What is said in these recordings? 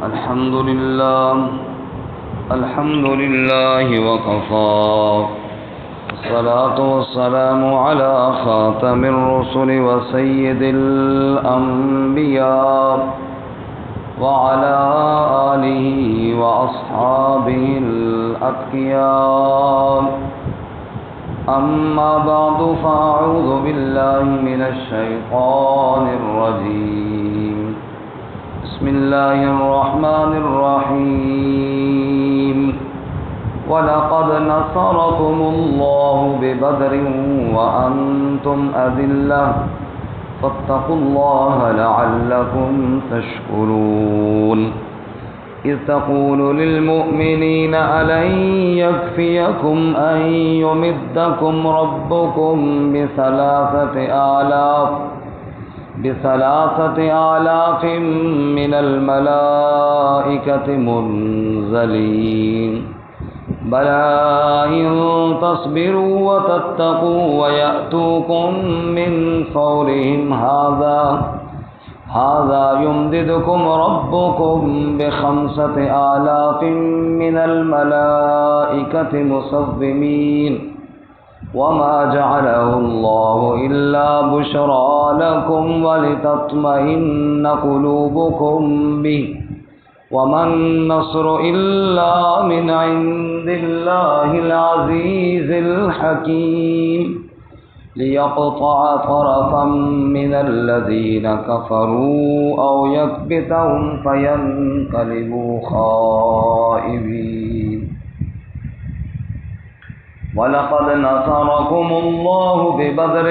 الحمد لله وكفى، الصلاة والسلام على خاتم الرسل وسيد الأنبياء وعلى آله وأصحابه الأتقياء. أما بعد فأعوذ بالله من الشيطان الرجيم. بسم الله الرحمن الرحيم. وَلَقَدْ نَصَرَكُمُ اللَّهُ بِبَدْرٍ وَأَنْتُمْ أَذِلَّةٌ فَاتَّقُوا اللَّهَ لَعَلَّكُمْ تَشْكُرُونَ. إِذْ تَقُولُ لِلْمُؤْمِنِينَ أَلَنْ يَكْفِيَكُمْ أَنْ يُمِدَّكُمْ رَبُّكُمْ بثلاثة آلاف من الملائكة منزلين بلى إن تصبروا وتتقوا ويأتوكم من فورهم هذا يمددكم ربكم بخمسة آلاف من الملائكة مسومين وما جعله الله إلا بشرى لكم ولتطمئن قلوبكم به وما النصر إلا من عند الله العزيز الحكيم ليقطع طرفا من الذين كفروا أو يكبتهم فينقلبوا خائبين. وَلَقَدْ نَصَرَكُمُ اللَّهُ بِبَدْرٍ،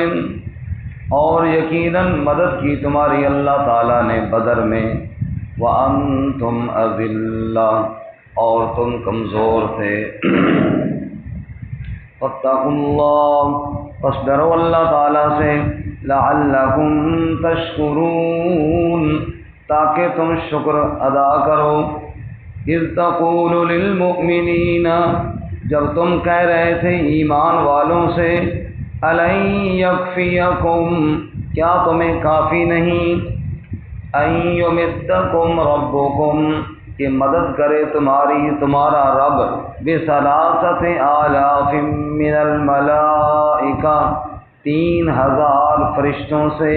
اور یقیناً مدد کی تمہاری اللہ تعالیٰ نے بدر میں. وَأَنْتُمْ أَذِلَّةٌ، اور تم کمزور تھے. فَاتَّقُوا اللَّهَ، پس ڈرو اللہ تعالیٰ سے. لَعَلَّكُمْ تَشْكُرُونَ، تاکہ تم شکر ادا کرو. اِذْ تَقُولُ لِلْمُؤْمِنِينَ، جب تم کہہ رہے تھے ایمان والوں سے، أَلَنْ يَكْفِيَكُمْ، کیا تمہیں کافی نہیں، أَنْ يُمِدَّكُمْ رَبُّكُمْ، کہ مدد کرے تمہارا رب، بثلاثة آلاف من الملائکہ، 3000 فرشتوں سے،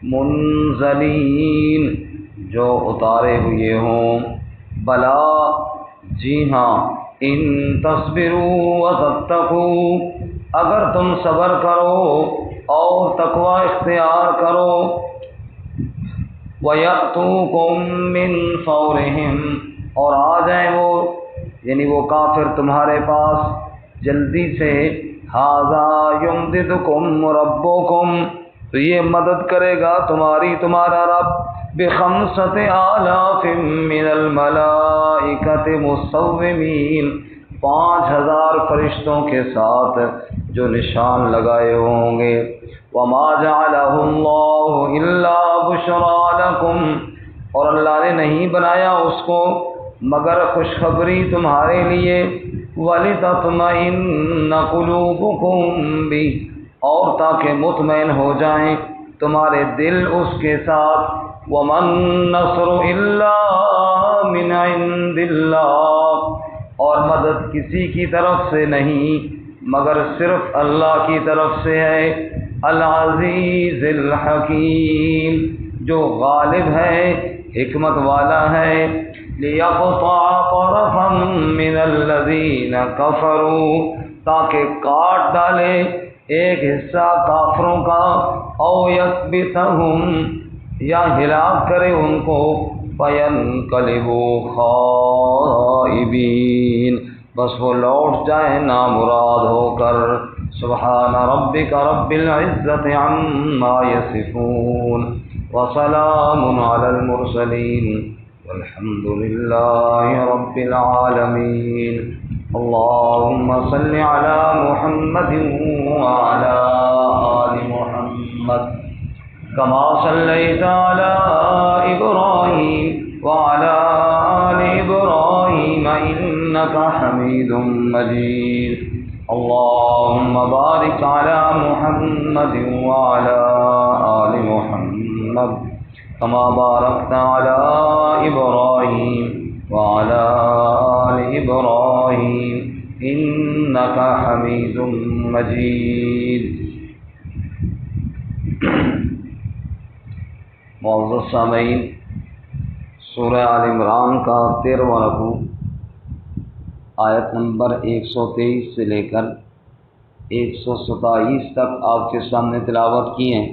منزلین، جو اتارے ہوئے ہوں. بلا، جی ہاں، ان تصبروا وتتقوا، اگر تم صبر کرو اور تقوی اختیار کرو. وَيَأْتُوكُم مِّن فَوْرِهِمْ، اور آ جائیں وہ، یعنی وہ کافر تمہارے پاس جلدی سے. هَذَا يُمْدِدُكُمْ رَبُّكُمْ، تو یہ مدد کرے گا تمہارا رب، بخمسة آلاف من الملائکة مسومین، 5000 فرشتوں کے ساتھ جو نشان لگائے ہوں گے. وما جعلہ اللہ الا بشرى لکم، اور اللہ نے نہیں بنایا اس کو مگر خوشخبری تمہارے لیے. وَلِتَطْمَئِنَّ قُلُوبُكُمْ بِهِ، اور تاکہ مطمئن ہو جائیں تمہارے دل اس کے ساتھ. وَمَا النَّصْرُ إِلَّا مِنْ عِنْدِ اللَّهِ، اور مدد کسی کی طرف سے نہیں مگر صرف اللہ کی طرف سے ہے. العزیز الحکیم، جو غالب ہے، حکمت والا ہے. لِيَقْطَعَ طَرَفًا مِّنَ الَّذِينَ كَفَرُوا، تاکہ کاٹ ڈالے ایک حصہ کافروں کا. أَوْ يَكْبِتَهُمْ، یا ہلاک کرے ان کو. فَيَنْقَلِبُوا خَائِبِينَ، بس وہ لوٹ جائیں نامراد ہو کر. سبحان ربک رب العزة عما يصفون وسلام علی المرسلین والحمد للہ رب العالمین. اللهم صل على محمد وعلى آل محمد كما صليت على إبراهيم وعلى آل إبراهيم إنك حميد مجيد. اللهم بارك على محمد وعلى آل محمد كما باركت على إبراهيم إبراهيم وعلى آل إبراهيم إنك حميد مجيد۔ معزز سامعین، سورہ آل عمران کا 13واں رکوع آیت نمبر 123 سے لے کر 127 تک آپ کے سامنے تلاوت کی ہیں۔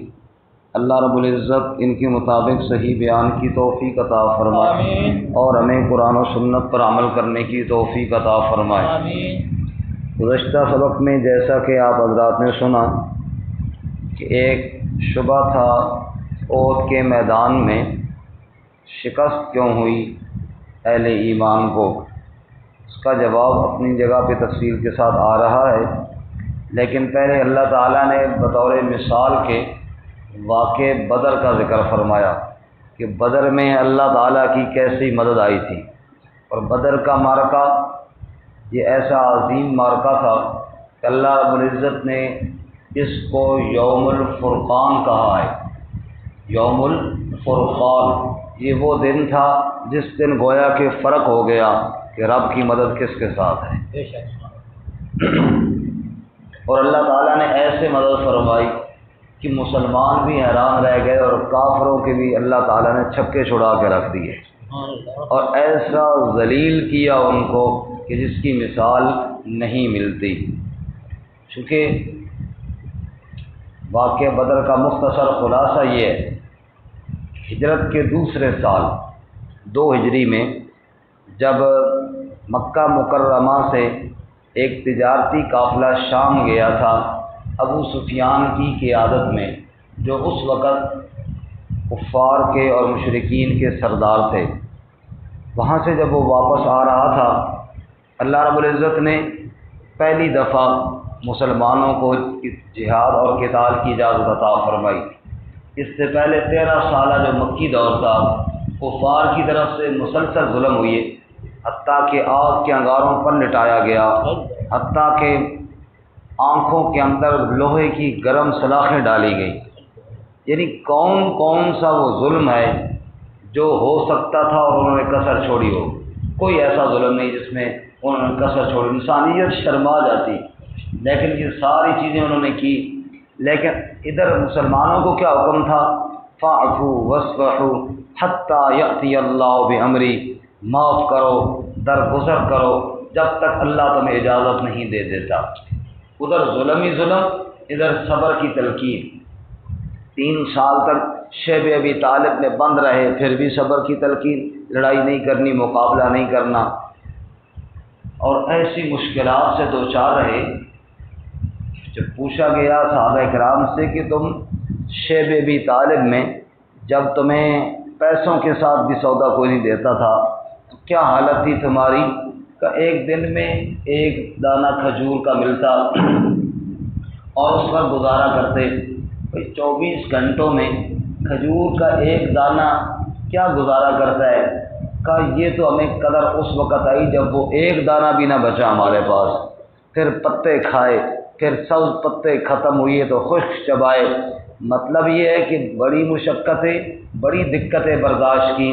اللہ رب العزت ان کے مطابق صحیح بیان کی توفیق عطا فرمائے اور ہمیں قرآن و سنت پر عمل کرنے کی توفیق عطا فرمائے۔ گزشتہ سبق میں جیسا کہ آپ حضرات نے سنا کہ ایک شبہ تھا احد کے میدان میں شکست کیوں ہوئی اہل ایمان کو، اس کا جواب اپنی جگہ پہ تفصیل کے ساتھ آ رہا ہے، لیکن پہلے اللہ تعالیٰ نے بطور مثال کے واقع بدر کا ذکر فرمایا کہ بدر میں اللہ تعالیٰ کی کیسی مدد آئی تھی۔ اور بدر کا معرکہ یہ ایسا عظیم معرکہ تھا کہ اللہ رب العزت نے اس کو یوم الفرقان کہا ہے۔ یوم الفرقان یہ وہ دن تھا جس دن گویا کہ فرق ہو گیا کہ رب کی مدد کس کے ساتھ ہے۔ اور اللہ تعالیٰ نے ایسے مدد فرمائی کہ مسلمان بھی حیران رہ گئے اور کافروں کے بھی اللہ تعالیٰ نے چھکے چھڑا کے رکھ دیے اور ایسا ذلیل کیا ان کو کہ جس کی مثال نہیں ملتی۔ چونکہ واقعہ بدر کا مختصر خلاصہ یہ ہے، ہجرت کے دوسرے سال 2 ہجری میں جب مکہ مکرمہ سے ایک تجارتی قافلہ شام گیا تھا ابو سفیان کی قیادت میں، جو اس وقت کفار کے اور مشرکین کے سردار تھے، وہاں سے جب وہ واپس آ رہا تھا اللہ رب العزت نے پہلی دفعہ مسلمانوں کو جہاد اور قتال کی اجازت عطا فرمائی۔ اس سے پہلے 13 سالہ جو مکی دور تھا کفار کی طرف سے مسلسل ظلم ہوئے، حتیٰ کہ آگ کے انگاروں پر لٹایا گیا، حتیٰ کہ آنکھوں کے اندر لوہے کی گرم سلاخیں ڈالی گئی۔ یعنی کون سا وہ ظلم ہے جو ہو سکتا تھا اور انہوں نے کسر چھوڑی ہو؟ کوئی ایسا ظلم نہیں جس میں انہوں نے کسر چھوڑی، انسانیت شرما جاتی، لیکن یہ ساری چیزیں انہوں نے کی۔ لیکن ادھر مسلمانوں کو کیا حکم تھا؟ فاعفوا واصفحوا حتی یأتی اللہ بامری، معاف کرو، درگزر کرو جب تک اللہ تمہیں اجازت نہیں دے دیتا۔ ادھر ظلم ہی ظلم، ادھر صبر کی تلقین۔ 3 سال تک شیب ابی طالب میں بند رہے، پھر بھی صبر کی تلقین، لڑائی نہیں کرنی، مقابلہ نہیں کرنا، اور ایسی مشکلات سے دوچار رہے۔ جب پوچھا گیا صحابہ کرام سے کہ تم شیب ابی طالب میں جب تمہیں پیسوں کے ساتھ بھی سودا کوئی نہیں دیتا تھا تو کیا حالت تھی تمہاری؟ کہ ایک دن میں 1 دانہ کھجور کا ملتا اور اس پر گزارا کرتے۔ 24 گھنٹوں میں کھجور کا 1 دانہ کیا گزارا کرتا ہے؟ کہ یہ تو ہمیں قدر اس وقت آئی جب وہ 1 دانہ بھی نہ بچا ہمارے پاس، پھر پتے کھائے، پھر سبز پتے ختم ہوئے تو خشک چبائے۔ مطلب یہ ہے کہ بڑی مشقتیں، بڑی دقتیں برداشت کی،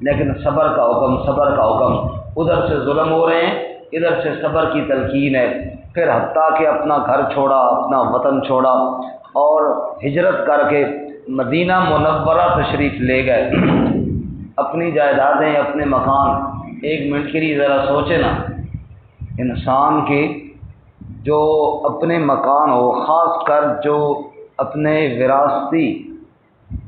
لیکن صبر کا حکم۔ ادھر سے ظلم ہو رہے ہیں، ادھر سے صبر کی تلقین ہے۔ پھر حتیٰ کہ اپنا گھر چھوڑا، اپنا وطن چھوڑا اور ہجرت کر کے مدینہ منورہ تشریف لے گئے۔ اپنی جائیدادیں، اپنے مکان، 1 منٹ کے لیے ذرا سوچے نا، انسان کے جو اپنے مکان ہو، خاص کر جو اپنے وراثتی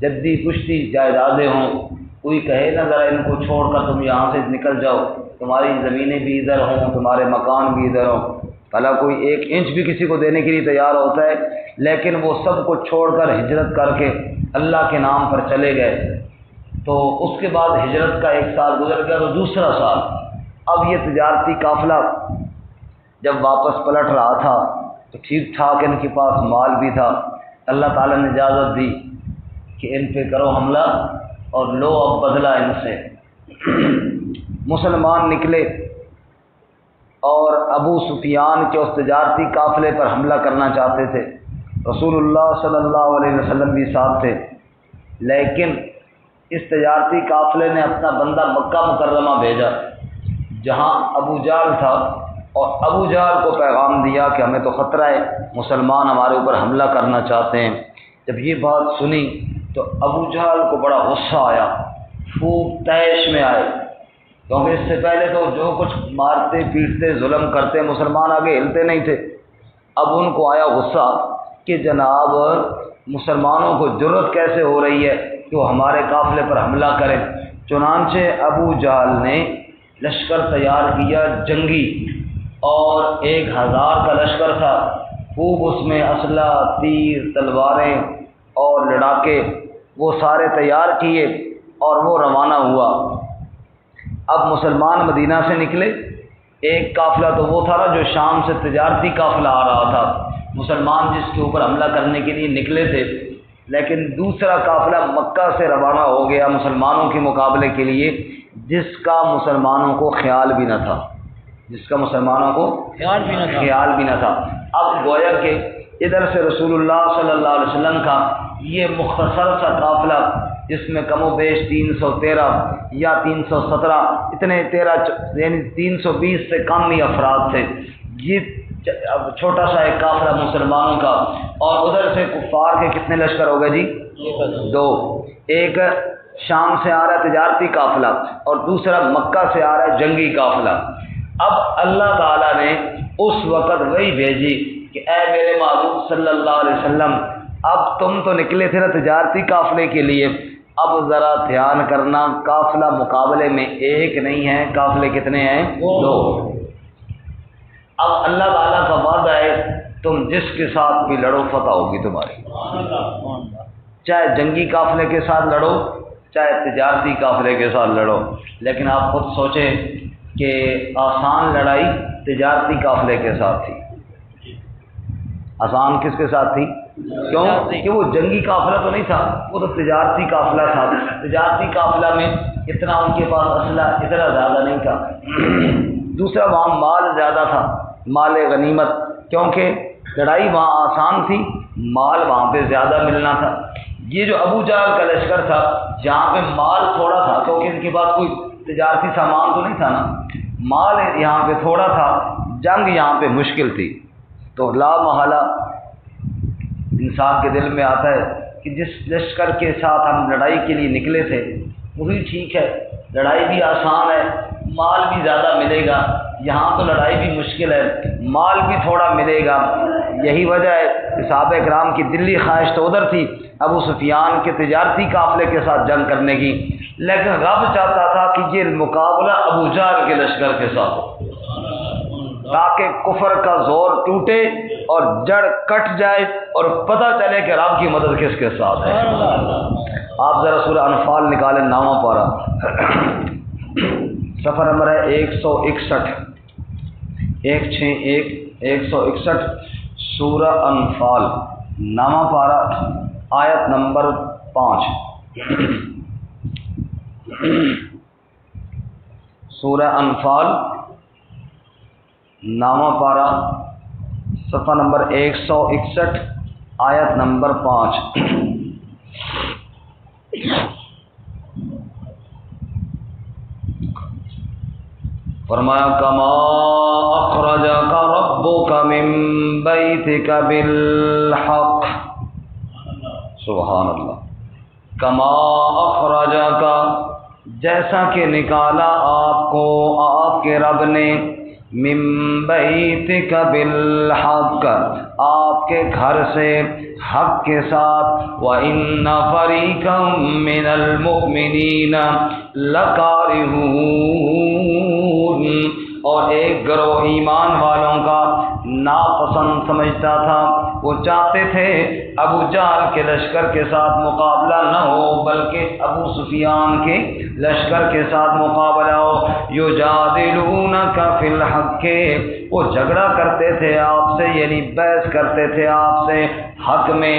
جدی پشتی جائیدادیں ہوں، کوئی کہے نا ذرا ان کو چھوڑ کر تم یہاں سے نکل جاؤ، تمہاری زمینیں بھی ادھر ہوں، تمہارے مکان بھی ادھر ہوں، بھلا کوئی 1 انچ بھی کسی کو دینے کے لیے تیار ہوتا ہے، لیکن وہ سب کو چھوڑ کر ہجرت کر کے اللہ کے نام پر چلے گئے۔ تو اس کے بعد ہجرت کا 1 سال گزر گیا، تو دوسرا سال اب یہ تجارتی قافلہ جب واپس پلٹ رہا تھا تو ٹھیک ٹھاک ان کے پاس مال بھی تھا۔ اللہ تعالیٰ نے اجازت دی کہ ان پہ کرو حملہ اور لو اب بدلہ ان سے۔ مسلمان نکلے اور ابو سفیان کے اس تجارتی قافلے پر حملہ کرنا چاہتے تھے۔ رسول اللہ صلی اللہ علیہ وسلم بھی ساتھ تھے، لیکن اس تجارتی قافلے نے اپنا بندہ مکہ مکرمہ بھیجا جہاں ابو جہل تھا، اور ابو جہل کو پیغام دیا کہ ہمیں تو خطرہ ہے، مسلمان ہمارے اوپر حملہ کرنا چاہتے ہیں۔ جب یہ بات سنی تو ابو جہل کو بڑا غصہ آیا، خوب طیش میں آئے، کیونکہ اس سے پہلے تو جو کچھ مارتے پیٹتے ظلم کرتے مسلمان آگے ہلتے نہیں تھے۔ اب ان کو آیا غصہ کہ جناب مسلمانوں کو جرأت کیسے ہو رہی ہے کہ وہ ہمارے قافلے پر حملہ کریں۔ چنانچہ ابو جہل نے لشکر تیار کیا جنگی، اور 1000 کا لشکر تھا، خوب اس میں اسلحہ، تیر، تلواریں اور لڑاکے وہ سارے تیار کیے اور وہ روانہ ہوا۔ اب مسلمان مدینہ سے نکلے، ایک قافلہ تو وہ تھا نا جو شام سے تجارتی قافلہ آ رہا تھا، مسلمان جس کے اوپر حملہ کرنے کے لیے نکلے تھے، لیکن دوسرا قافلہ مکہ سے روانہ ہو گیا مسلمانوں کے مقابلے کے لیے، جس کا مسلمانوں کو خیال بھی نہ تھا، جس کا مسلمانوں کو خیال بھی نہ تھا۔ اب گویا کہ ادھر سے رسول اللہ صلی اللہ علیہ وسلم کا یہ مختصر سا قافلہ، جس میں کم و بیش 313 یا 317 اتنے 13 یعنی 320 سے کم ہی افراد تھے، یہ چھوٹا سا ایک قافلہ مسلمانوں کا، اور ادھر سے کفار کے کتنے لشکر ہو گئے جی؟ 2، ایک شام سے آ رہا ہے تجارتی قافلہ اور دوسرا مکہ سے آ رہا ہے جنگی قافلہ۔ اب اللہ تعالیٰ نے اس وقت وہی بھیجی کہ اے میرے محبوب صلی اللہ علیہ وسلم، اب تم تو نکلے تھے نا تجارتی قافلے کے لیے، اب ذرا دھیان کرنا، قافلہ مقابلے میں ایک نہیں ہے، قافلے کتنے ہیں؟ 2۔ اب اللہ تعالیٰ کا وعدہ ہے تم جس کے ساتھ بھی لڑو فتح ہوگی تمہاری، چاہے جنگی قافلے کے ساتھ لڑو چاہے تجارتی قافلے کے ساتھ لڑو۔ لیکن آپ خود سوچیں کہ آسان لڑائی تجارتی قافلے کے ساتھ تھی۔ آسان کس کے ساتھ تھی؟ کیوں کہ وہ جنگی قافلہ تو نہیں تھا، وہ تو تجارتی قافلہ تھا۔ تجارتی قافلہ میں اتنا ان کے پاس اسلحہ اتنا زیادہ نہیں تھا، دوسرا وہاں مال زیادہ تھا، مال غنیمت، کیونکہ لڑائی وہاں آسان تھی، مال وہاں پہ زیادہ ملنا تھا۔ یہ جو ابو جہل کا لشکر تھا جہاں پہ مال تھوڑا تھا، کیونکہ ان کے پاس کوئی تجارتی سامان تو نہیں تھا نا، مال یہاں پہ تھوڑا تھا، جنگ یہاں پہ مشکل تھی، تو لا محالہ انسان کے دل میں آتا ہے کہ جس لشکر کے ساتھ ہم لڑائی کے لیے نکلے تھے وہی ٹھیک ہے، لڑائی بھی آسان ہے، مال بھی زیادہ ملے گا، یہاں تو لڑائی بھی مشکل ہے، مال بھی تھوڑا ملے گا۔ یہی وجہ ہے کہ صحابہ کرام کی دلی خواہش تو ادھر تھی ابو سفیان کے تجارتی قافلے کے ساتھ جنگ کرنے کی، لیکن رب چاہتا تھا کہ یہ مقابلہ ابو جہل کے لشکر کے ساتھ ہو، تاکہ کفر کا زور ٹوٹے اور جڑ کٹ جائے اور پتہ چلے کہ رب کی مدد کس کے ساتھ ہے۔ آپ ذرا سورہ انفال نکالیں، نامہ پارہ، صفحہ نمبر ہے 161، 161 سورہ انفال، نامہ پارہ، آیت نمبر 5۔ سورہ انفال، نامہ پارہ، صفحہ نمبر 161، آیت نمبر 5۔ فرمایا کما اخرجک ربک من بیتک بالحق، سبحان اللہ، کما اخرجک، جیسا کہ نکالا آپ کو آپ کے رب نے، من بیتک بالحق، آپ کے گھر سے حق کے ساتھ، وَإِنَّ فَرِيقًا مِّنَ الْمُؤْمِنِينَ لَكَارِهُونَ، اور ایک گروہ ایمان والوں کا ناپسند سمجھتا تھا، وہ چاہتے تھے ابو جہل کے لشکر کے ساتھ مقابلہ نہ ہو بلکہ ابو سفیان کے لشکر کے ساتھ مقابلہ ہو۔ یجادلونک فی الحق، وہ جھگڑا کرتے تھے آپ سے، یعنی بحث کرتے تھے آپ سے حق میں،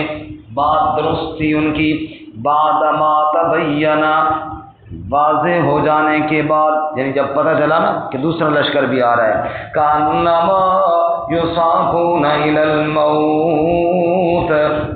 بات درست تھی ان کی، بعد ما تبین، واضح ہو جانے کے بعد، یعنی جب پتہ چلا نا کہ دوسرا لشکر بھی آ رہا ہے، کانما یساقون الی الموت،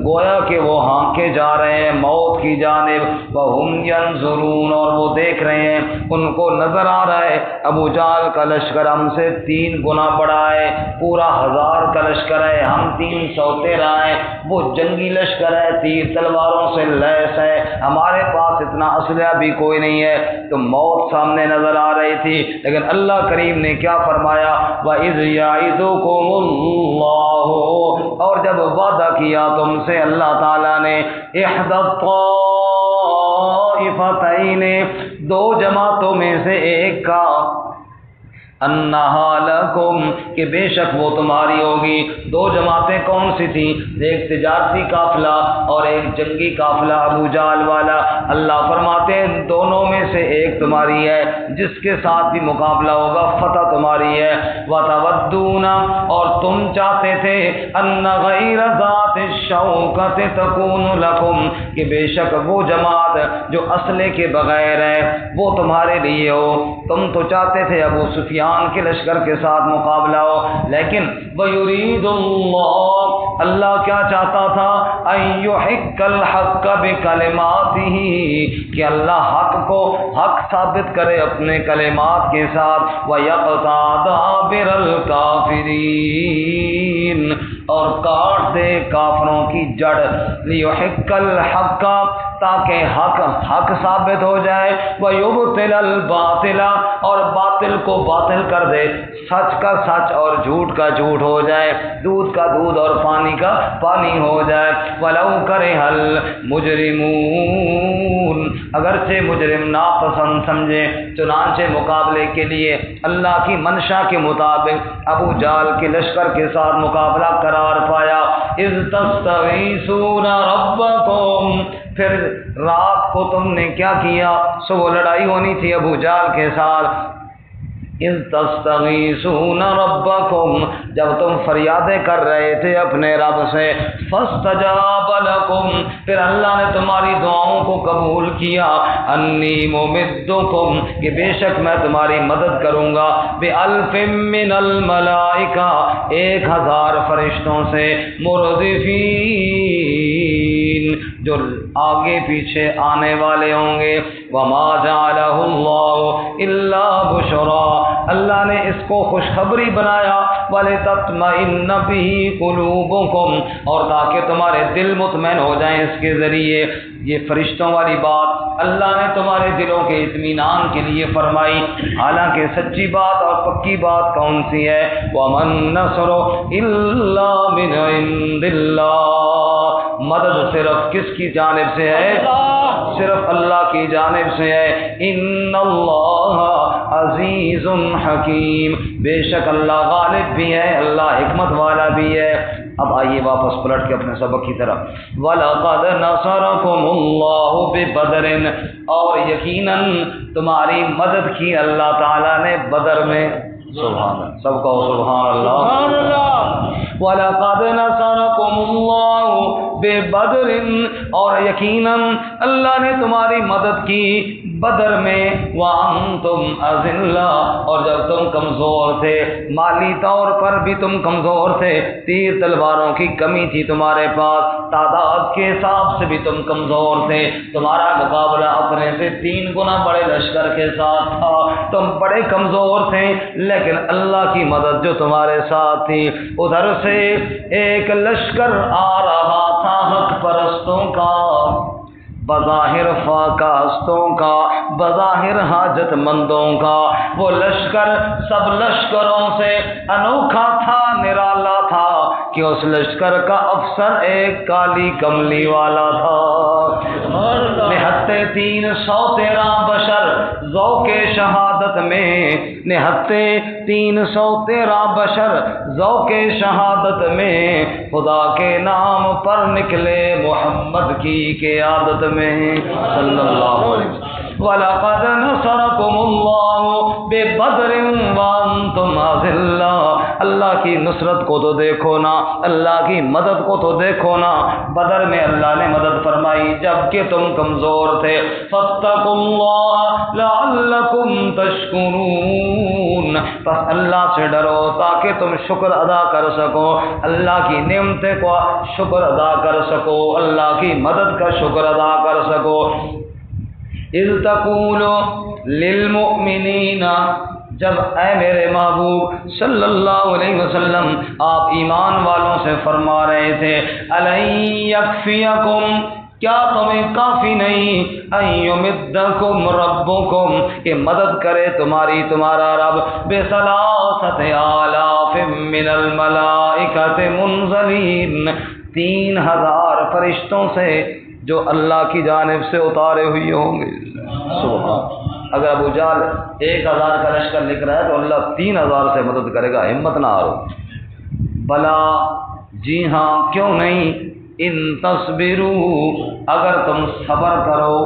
گویا کہ وہ ہانکے جا رہے ہیں موت کی جانب، وہم ینظرون، اور وہ دیکھ رہے ہیں، ان کو نظر آ رہا ہے ابو جہل کا لشکر ہم سے 3 گنا بڑا ہے، پورا 1000 کا لشکر ہے، ہم 313 ہیں، وہ جنگی لشکر ہے، تیر تلواروں سے لیس ہے، ہمارے پاس اتنا اسلحہ بھی کوئی نہیں ہے، تو موت سامنے نظر آ رہی تھی، لیکن اللہ کریم نے کیا فرمایا، وَإِذْ يَعِدُكُمُ اللَّهُ، اور جب وعدہ کیا تم سے اللہ تعالیٰ نے، احدى الطائفتین، 2 جماعتوں میں سے ایک کا، انہا لکم، کہ بے شک وہ تمہاری ہوگی۔ 2 جماعتیں کون سی تھیں؟ ایک تجارتی قافلہ اور ایک جنگی قافلہ ابو جہل والا۔ اللہ فرماتے ہیں دونوں میں سے ایک تمہاری ہے، جس کے ساتھ بھی مقابلہ ہوگا فتح تمہاری ہے۔ وتودون، اور تم چاہتے تھے، ان غیر ذات الشوکۃ تکون لکم، کہ بے شک وہ جماعت جو اسلحے کے بغیر ہے وہ تمہارے لیے ہو۔ تم تو چاہتے تھے ابو سفیان کے لشکر کے ساتھ مقابلہ ہو، لیکن وَيُرِيدُ اللَّهُ، اللہ کیا چاہتا تھا، أَن يُحِقَّ الْحَقَّ بِكَلِمَاتِهِ، کہ اللہ حق کو حق ثابت کرے اپنے کلمات کے ساتھ، وَيَقْطَعَ دَابِرَ الْكَافِرِينَ، اور کاٹ دے کافروں کی جڑ، لِيُحِقَّ الْحَقَّ، تاکہ حق ثابت ہو جائے، وَيُبْطِلَ الْبَاطِلَ، اور باطل کو باطل کر دے، سچ کا سچ اور جھوٹ کا جھوٹ ہو جائے، دودھ کا دودھ اور پانی کا پانی ہو جائے۔ وَلَوْ كَرِهَ الْمُجْرِمُونَ، اگرچہ مجرم ناپسند سمجھے، چنانچہ مقابلے کے لیے اللہ کی منشا کے مطابق ابو جہل کے لشکر کے ساتھ مقابلہ قرار پایا۔ اِذْ تَسْتَغِیثُونَ رَبَّکُمْ، پھر رات کو تم نے کیا کیا، صبح لڑائی ہونی تھی ابو جہل کے ساتھ، اِذْ تَسْتَغِیثُونَ رَبَّکُمْ، جب تم فریادیں کر رہے تھے اپنے رب سے، فَاسْتَجَابَ لَکُمْ، پھر اللہ نے تمہاری دعاؤں کو قبول کیا، اَنِّی مُمِدُّکُمْ، کہ بے شک میں تمہاری مدد کروں گا، بِأَلْفٍ مِّنَ الْمَلَائِکَةِ، 1000 فرشتوں سے، مُرْدِفِینَ، جو آگے پیچھے آنے والے ہوں گے۔ وَمَا جَعَلَهُ اللَّهُ إِلَّا بُشْرَىٰ، اللہ نے اس کو خوشخبری بنایا، وَلِتَطْمَئِنَّ بِهِ قُلُوبُكُمْ، اور تاکہ تمہارے دل مطمئن ہو جائیں اس کے ذریعے۔ یہ فرشتوں والی بات اللہ نے تمہارے دلوں کے اطمینان کے لیے فرمائی، حالانکہ سچی بات اور پکی بات کون سی ہے، وَمَن نَّصْرُ إِلَّا مِنْ عِندِ اللَّهِ، مدد صرف کس کی جانب سے ہے؟ صرف اللہ کی جانب سے ہے۔ ان اللہ عزیز حکیم، بے شک اللہ غالب بھی ہے، اللہ حکمت والا بھی ہے۔ اب آئیے واپس پلٹ کے اپنے سبق کی طرف۔ وَلَقَدْ نَصَرَكُمُ اللَّهُ بِبَدْرٍ، اور یقیناً تمہاری مدد کی اللہ تعالیٰ نے بدر میں۔ سبحان اللہ، سب کہو سبحان اللہ۔ وَلَقَدْ نَصَرَكُمُ اللَّهُ بِبَدْرٍ، اور یقیناً اللہ نے تمہاری مدد کی بدر میں، وَأَنْتُمْ أَذِلَّةٌ، اور جب تم کمزور تھے، مالی طور پر بھی تم کمزور تھے، تیر تلواروں کی کمی تھی تمہارے پاس، تعداد کے حساب سے بھی تم کمزور تھے، تمہارا مقابلہ اپنے سے 3 گنا بڑے لشکر کے ساتھ تھا، تم بڑے کمزور تھے، لیکن اللہ کی مدد جو تمہارے ساتھ تھی۔ ادھر سے ایک لشکر آ رہا تھا حق پرستوں کا، بظاہر فاقاستوں کا، بظاہر حاجت مندوں کا، وہ لشکر سب لشکروں سے انوکھا تھا، نرالا تھا، کہ اس لشکر کا افسر ایک کالی کملی والا تھا۔ نہتے 313 بشر ذوق شہادت میں، نہتے 313 بشر ذوق شہادت میں، خدا کے نام پر نکلے محمد کی قیادت میں، صلی اللہ علیہ وسلم۔ وَلَقَدْ نَصَرَكُمُ اللَّهُ بِبَدْرٍ وَأَنْتُمْ أَذِلَّةٌ، اللہ کی نصرت کو تو دیکھو نا، اللہ کی مدد کو تو دیکھو نا۔ بدر میں اللہ نے مدد فرمائی جب کہ تم کمزور تھے۔ فاتقوا اللہ لعلکم تشکرون، بس اللہ سے ڈرو تاکہ تم شکر ادا کر سکو، اللہ کی نعمتیں کو شکر ادا کر سکو، اللہ کی مدد کا شکر ادا کر سکو۔ اذ تقول للمؤمنین، جب اے میرے محبوب صلی اللہ علیہ وسلم آپ ایمان والوں سے فرما رہے تھے، الن یکفیکم، کیا تمہیں کافی نہیں، ان یمدکم ربکم، کہ مدد کرے تمہارا رب بثلاثۃ آلاف من الملائکۃ منزلین، 3000 فرشتوں سے جو اللہ کی جانب سے اتارے ہوئے ہوں گے۔ سبحان، اگر ابو جہل 1000 کا لشکر لکھ رہا ہے تو اللہ 3000 سے مدد کرے گا، ہمت نہ ہارو۔ بلا، جی ہاں، کیوں نہیں، ان تصبروا، اگر تم صبر کرو،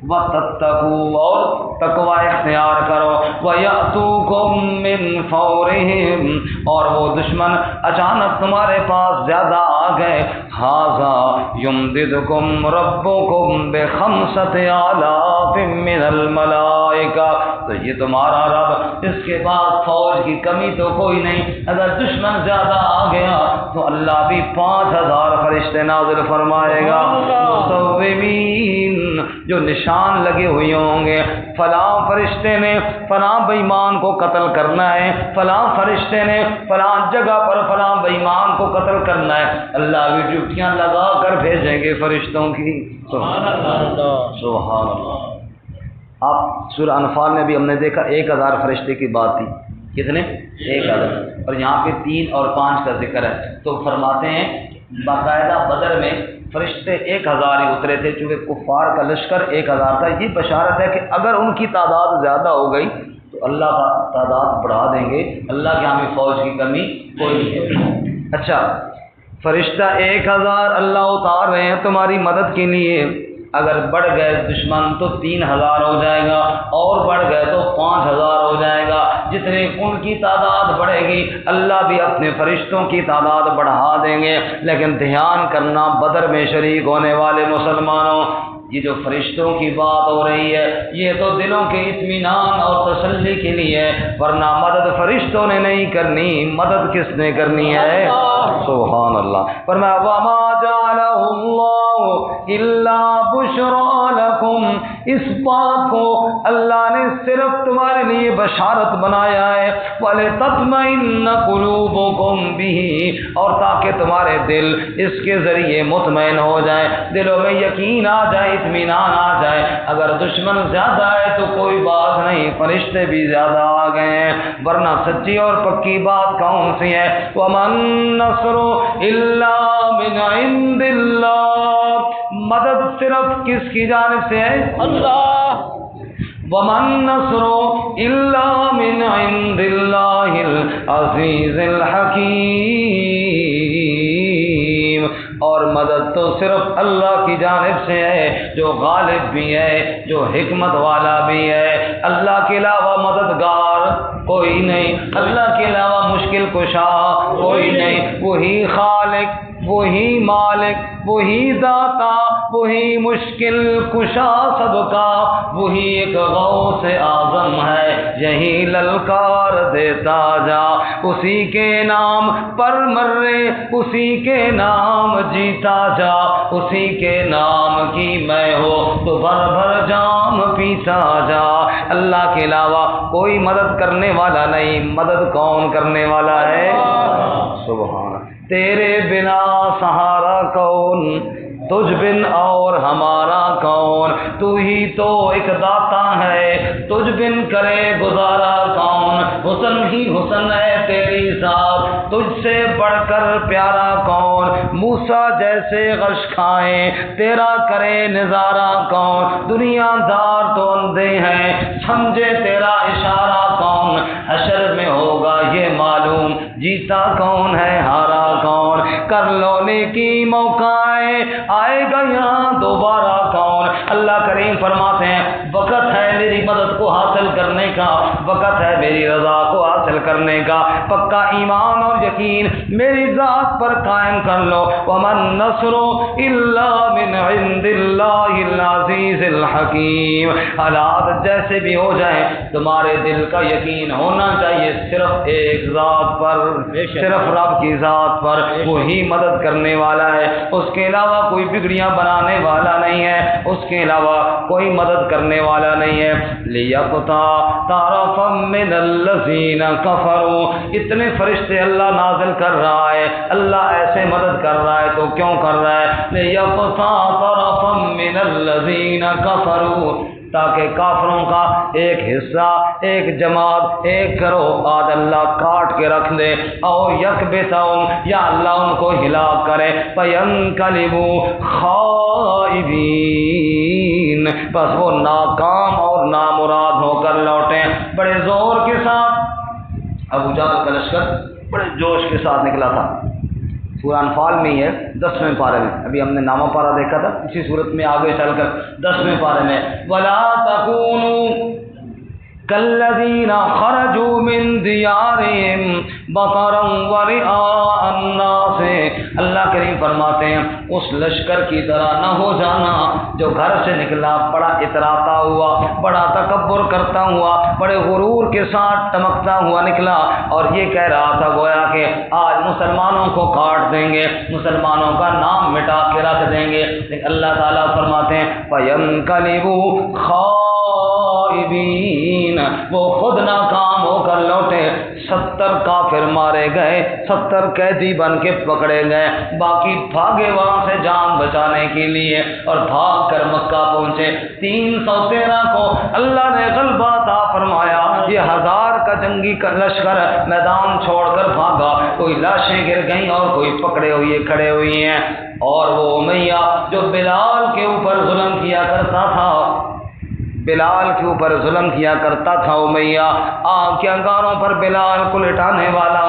وتتقوا، اور تقوی اختیار کرو، ویأتوکم من فورہم، اور وہ دشمن اچانک تمہارے پاس زیادہ آ گئے، ھذا یمددکم ربکم بخمسۃ آلاف من الملائکہ، تو یہ تمہارا رب، اس کے بعد فوج کی کمی تو کوئی نہیں، اگر دشمن زیادہ آ گیا تو اللہ بھی 5000 فرشتے نازل فرمائے گا، مصومین، جو نشان لگے ہوئے ہوں گے، فلاں فرشتے نے فلاں بے ایمان کو قتل کرنا ہے، فلاں فرشتے نے فلاں جگہ پر فلاں بے ایمان کو قتل کرنا ہے، اللہ بھی ڈیوٹیاں لگا کر بھیجیں گے فرشتوں کی۔ سبحان اللہ، سبحان اللہ۔ آپ سورہ انفال میں بھی ہم نے دیکھا 1000 فرشتے کی بات تھی، کتنے؟ 1000، اور یہاں پہ 3 اور 5 کا ذکر ہے، تو فرماتے ہیں باقاعدہ بدر میں فرشتے 1000 ہی اترے تھے، چونکہ کفار کا لشکر 1000 تھا۔ یہ بشارت ہے کہ اگر ان کی تعداد زیادہ ہو گئی تو اللہ کا تعداد بڑھا دیں گے، اللہ کے ہمیں فوج کی کمی کوئی نہیں ہے۔ اچھا، فرشتہ 1000 اللہ اتار رہے ہیں تمہاری مدد کے لیے، اگر بڑھ گئے دشمن تو 3000 ہو جائے گا، اور بڑھ گئے تو 5000 ہو جائے گا، جتنے ان کی تعداد بڑھے گی اللہ بھی اپنے فرشتوں کی تعداد بڑھا دیں گے۔ لیکن دھیان کرنا بدر میں شریک ہونے والے مسلمانوں، یہ جو فرشتوں کی بات ہو رہی ہے یہ تو دلوں کے اطمینان اور تسلی کے لیے ہے، ورنہ مدد فرشتوں نے نہیں کرنی، مدد کس نے کرنی ہے؟ سبحان اللہ۔ فرمایا وما جعلہ اللہ الا بشرا لکم، اس بات کو اللہ نے صرف تمہارے لیے بشارت بنایا ہے، وَلِتَطْمَئِنَّ قُلُوبُكُمْ بِهِ، اور تاکہ تمہارے دل اس کے ذریعے مطمئن ہو جائیں، دلوں میں یقین آ جائے، اطمینان آ جائے۔ اگر دشمن زیادہ ہے تو کوئی بات نہیں، فرشتے بھی زیادہ آ گئے ہیں، ورنہ سچی اور پکی بات کون سی ہے؟ وَمَن نَّصْرُ إِلَّا مِنْ عِندِ اللَّهِ، مدد صرف کس کی جانب سے ہے؟ اللہ۔ وَمَن نَّصْرُ إِلَّا مِنْ عِندِ اللَّهِ الْعَزِيزِ الْحَكِيمِ، اور مدد تو صرف اللہ کی جانب سے ہے جو غالب بھی ہے، جو حکمت والا بھی ہے۔ اللہ کے علاوہ مددگار کوئی نہیں، اللہ کے علاوہ مشکل کشا کوئی نہیں، وہی خالق، وہی مالک، وہی داتا، وہی مشکل کشا سب کا، وہی ایک غوث اعظم ہے، یہی للکار دیتا جا، اسی کے نام پر مرے، اسی کے نام جیتا جا، اسی کے نام کی میں ہو تو بھر بھر جام پیتا جا۔ اللہ کے علاوہ کوئی مدد کرنے والا نہیں، مدد کون کرنے والا ہے؟ سبحان، تیرے بنا سہارا کون، تجھ بن اور ہمارا کون، تو ہی تو ایک داتا ہے، تجھ بن کرے گزارا کون، حسن ہی حسن ہے تیری ذات، تجھ سے بڑھ کر پیارا کون، موسیٰ جیسے غش کھائیں تیرا کرے نظارہ کون، دنیا دار تو اندھے ہیں سمجھے تیرا اشارہ کون، حشر میں ہوگا یہ معلوم جیتا کون ہے ہارا کون، کر لو نیکی موقع آئے گا یہاں دوبارہ کون؟ اللہ کریم فرماتے ہیں وقت ہے میری مدد کو حاصل کرنے کا، وقت ہے میری رضا کو حاصل کرنے کا، پکا ایمان اور یقین میری ذات پر قائم کر لو۔ وَمَن نَّصْرُ إِلَّا مِنْ عِندِ اللَّهِ الْعَزِيزِ الْحَكِيمِ۔ حالات جیسے بھی ہو جائیں تمہارے دل کا یقین ہونا چاہیے صرف ایک ذات پر، صرف رب کی ذات پر، وہی مدد کرنے والا ہے، اس کے علاوہ کوئی بگڑیاں بنانے والا نہیں ہے، اس کے علاوہ کوئی مدد کرنے والا نہیں ہے۔ لِيَقْطَعَ طَرَفًا مِّنَ الَّذِينَ كَفَرُوا، اتنے فرشتے اللہ نازل کر رہا ہے، اللہ ایسے مدد کر رہا ہے تو کیوں کر رہا ہے؟ لِيَقْطَعَ طَرَفًا مِّنَ الَّذِينَ كَفَرُوا، تاکہ کافروں کا ایک حصہ، ایک جماعت، ایک گروہ آج اللہ کاٹ کے رکھ دے، اور یکبتہم، یا اللہ ان کو ہلاک کرے، فَيَنْقَلِبُوا خَائِبِينَ، بس وہ ناکام اور نامراد ہو کر لوٹیں۔ بڑے زور کے ساتھ ابو جہل کا لشکر بڑے جوش کے ساتھ نکلا تھا، سورہ انفال میں ہی ہے 10ویں پارے میں، ابھی ہم نے نامہ پارہ دیکھا تھا، اسی صورت میں آگے چل کر 10ویں پارے میں وَلَا تَكُونُوا كَالَّذِينَ خَرَجُوا مِن دِيَارِهِمْ بَطَرًا وَرِئَاءَ النَّاسِ، اللہ کریم فرماتے ہیں اس لشکر کی طرح نہ ہو جانا جو گھر سے نکلا بڑا اتراتا ہوا، بڑا تکبر کرتا ہوا، بڑے غرور کے ساتھ ٹمکتا ہوا نکلا، اور یہ کہہ رہا تھا گویا کہ آج مسلمانوں کو کاٹ دیں گے، مسلمانوں کا نام مٹا کے رکھ دیں گے، لیکن اللہ تعالیٰ فرماتے ہیں فَيَنْقَلِبُوا خَائِبِينَ، وہ خود ناکام ہو کر لوٹے۔ 70 کافر مارے گئے، 70 قیدی بن کے پکڑے گئے، باقی بھاگے وہاں سے جان بچانے کے لیے اور بھاگ کر مکہ پہنچے۔ 313 کو اللہ نے غلبہ عطا فرمایا، یہ 1000 کا جنگی لشکر میدان چھوڑ کر بھاگا، کوئی لاشیں گر گئیں اور کوئی پکڑے ہوئے کھڑے ہوئی ہیں۔ اور وہ امیہ جو بلال کے اوپر ظلم کیا کرتا تھا، بلال کے اوپر ظلم کیا کرتا تھا امیہ، آگ کے انگاروں پر بلال کو لٹانے والا،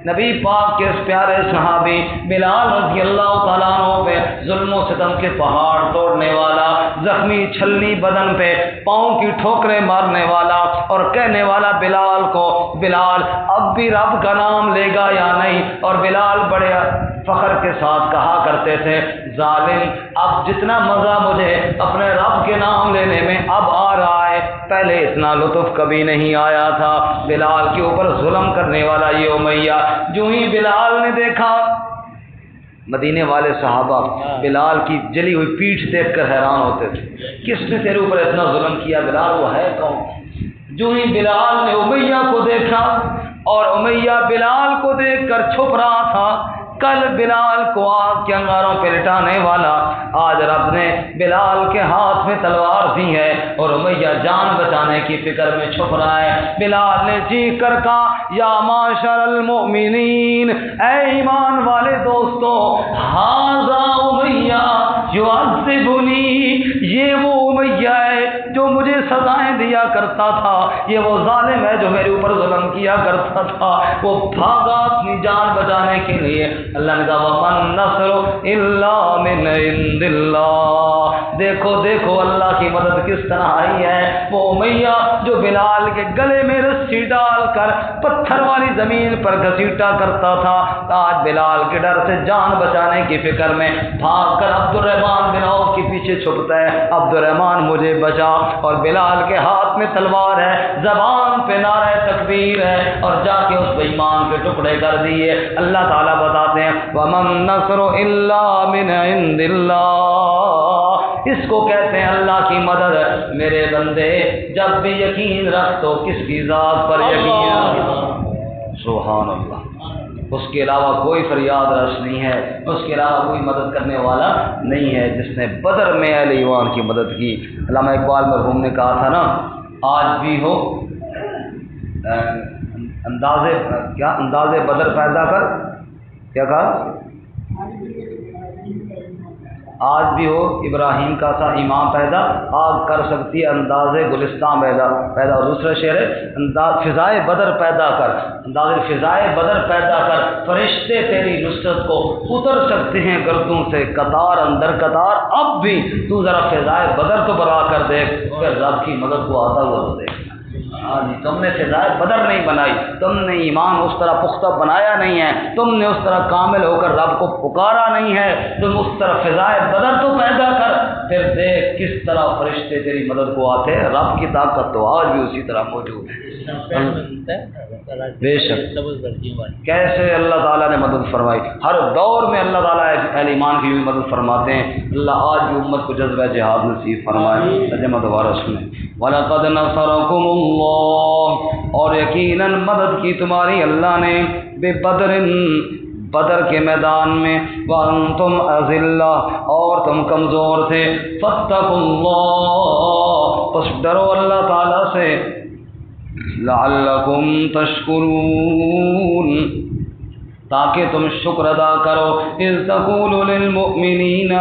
نبی پاک کے اس پیارے صحابی بلال رضی اللہ تعالیٰ عنہ پہ ظلم و ستم کے پہاڑ توڑنے والا، زخمی چھلنی بدن پہ پاؤں کی ٹھوکریں مارنے والا، اور کہنے والا بلال کو بلال اب بھی رب کا نام لے گا یا نہیں؟ اور بلال بڑے فخر کے ساتھ کہا کرتے تھے ظالم اب جتنا مزہ مجھے اپنے رب کے نام لینے میں اب آ رہا ہے، پہلے اتنا لطف کبھی نہیں آیا تھا۔ بلال کے اوپر ظلم کرنے والا یہ امیہ، جو ہی بلال نے دیکھا، مدینے والے صحابہ بلال کی جلی ہوئی پیٹھ دیکھ کر حیران ہوتے تھے، کس نے تیرے اوپر اتنا ظلم کیا بلال، وہ ہے کون؟ جو ہی بلال نے امیہ کو دیکھا، اور امیہ بلال کو دیکھ کر چھپ رہا تھا، کل بلال کو آگ کے انگاروں پہ لٹانے والا، آج رب نے بلال کے ہاتھ میں تلوار دی ہے اور امیہ جان بچانے کی فکر میں چھپ رہا ہے۔ بلال نے چیخ کر کہا یا معاشر المؤمنین، اے ایمان والے دوستو، ھذا امیہ یعذبنی، یہ وہ امیہ ہے جو مجھے سزائیں دیا کرتا تھا، یہ وہ ظالم ہے جو میرے اوپر ظلم کیا کرتا تھا، وہ بھاگا اپنی جان بچانے کے لیے۔ اللہ نے کہا وَمَن نَّصْرُ إِلَّا مِنْ عِندِ اللَّهِ، دیکھو دیکھو اللہ کی مدد کس طرح آئی ہے۔ وہ امیہ جو بلال کے گلے میں رسی ڈال کر پتھر والی زمین پر گھسیٹا کرتا تھا، آج بلال کے ڈر سے جان بچانے کی فکر میں بھاگ کر عبد الرحمن بن عوف کے پیچھے چھپتا ہے، عبد الرحمن مجھے بچا، اور بلال کے ہاتھ میں تلوار ہے، زبان پہ نعرہ تکبیر ہے، اور جا کے اس بے ایمان کے ٹکڑے کر دیے۔ اللہ تعالیٰ بتاتے ہیں وَمَن نَّصْرُ إِلَّا مِنْ عِندِ اللَّهِ، اس کو کہتے ہیں اللہ کی مدد۔ میرے بندے جب بھی یقین رکھ تو کس کی ذات پر یقین رکھ، سبحان اللہ، اس کے علاوہ کوئی فریاد رس نہیں ہے، اس کے علاوہ کوئی مدد کرنے والا نہیں ہے، جس نے بدر میں اہل ایمان کی مدد کی۔ علامہ اقبال مرحوم نے کہا تھا نا، آج بھی ہو اندازے بدر پیدا کر، کیا کہا؟ آج بھی ہو ابراہیم کا سا ایمان پیدا، آگ کر سکتی ہے انداز گلستان پیدا۔ اور دوسرا شعر ہے فضائے بدر پیدا کر، انداز فضائے بدر پیدا کر، فرشتے تیری نصرت کو اتر سکتے ہیں گردوں سے قطار اندر قطار، اب بھی تو ذرا فضائے بدر تو بڑھا کر دیکھ، پھر رب کی مدد کو آتا ہوا تو دیکھ۔ ہاں جی، تم نے فضائے بدر نہیں بنائی، تم نے ایمان اس طرح پختہ بنایا نہیں ہے، تم نے اس طرح کامل ہو کر رب کو پکارا نہیں ہے، تم اس طرح فضائے بدر تو پیدا کر، پھر دیکھ کس طرح فرشتے تیری مدد کو آتے ہیں۔ رب کی طاقت تو آج بھی اسی طرح موجود ہے، بے شک۔ کیسے اللہ تعالیٰ نے مدد فرمائی، ہر دور میں اللہ تعالیٰ اہل ایمان کی بھی مدد فرماتے ہیں۔ اللہ آج بھی امت کو جذبہ جہاد نصیب فرمائے۔ ترجمہ دوبارہ سنیں۔ وَلَقَدْ نَصَرَكُمُ اللَّهُ، اور یقیناً مدد کی تمہاری اللہ نے، بدر کے میدان میں، وَأَنْتُمْ أَذِلَّةٌ، اور تم کمزور تھے، فَاتَّقُوا اللَّهَ، پس ڈرو اللہ تعالیٰ سے، لَعَلَّكُمْ تَشْكُرُونَ، تاکہ تم شکر ادا کرو۔ اذ تقول للمؤمنین،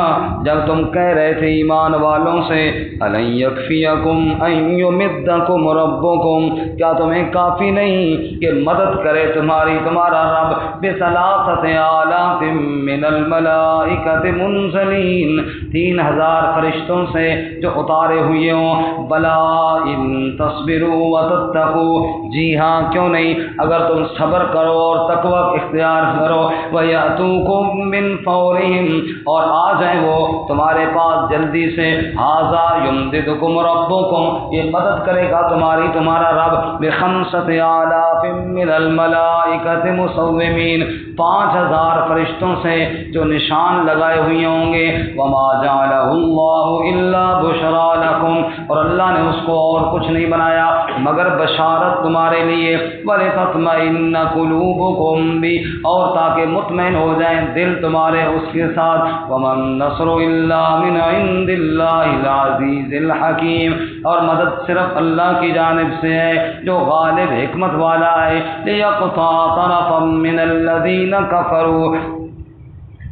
جب تم کہہ رہے تھے ایمان والوں سے، الن یکفیکم ان یمدکم ربکم، کیا تمہیں کافی نہیں کہ مدد کرے تمہارا رب بثلاثۃ آلاف من الملائکۃ منزلین، 3000 فرشتوں سے جو اتارے ہوئے ہوں، بلا ان تصبروا وتتقوا، جی ہاں کیوں نہیں اگر تم صبر کرو اور تقوی اختیار کرو، وَيَأْتُوكُم مِّن فَوْرِهِمْ، اور آ جائیں وہ تمہارے پاس جلدی سے، هَٰذَا يُمْدِدُكُمْ رَبُّكُمْ، یہ مدد کرے گا تمہارا رب، بِخَمْسَةِ آلَافٍ مِّنَ الْمَلَائِكَةِ مُصَوِّمِينَ، 5000 فرشتوں سے جو نشان لگائے ہوئے ہوں گے، وَمَا جَعَلَهُ اللَّهُ إِلَّا بُشْرَىٰ لَكُمْ، اور اللہ نے اس کو اور کچھ نہیں بنایا مگر بشارت تمہارے لیے، وَلِتَطْمَئِنَّ قُلُوبُكُمْ بِهِ، اور تاکہ مطمئن ہو جائیں دل تمہارے اس کے ساتھ، وَمَن نَّصْرُ إِلَّا مِنْ عِندِ اللَّهِ الْعَزِيزِ الْحَكِيمِ، اور مدد صرف اللہ کی جانب سے ہے جو غالب حکمت والا ہے، لِيَقْطَعَ طَرَفًا مِّنَ الَّذِينَ كَفَرُوا،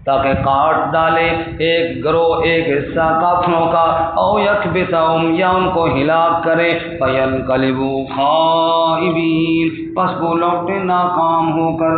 تاکہ کاٹ ڈالے ایک گروہ ایک حصہ کافروں کا، او یکبتہم، یا ان کو ہلاک کرے، فینقلبوا خائبین، پس وہ لوٹے ناکام ہو کر۔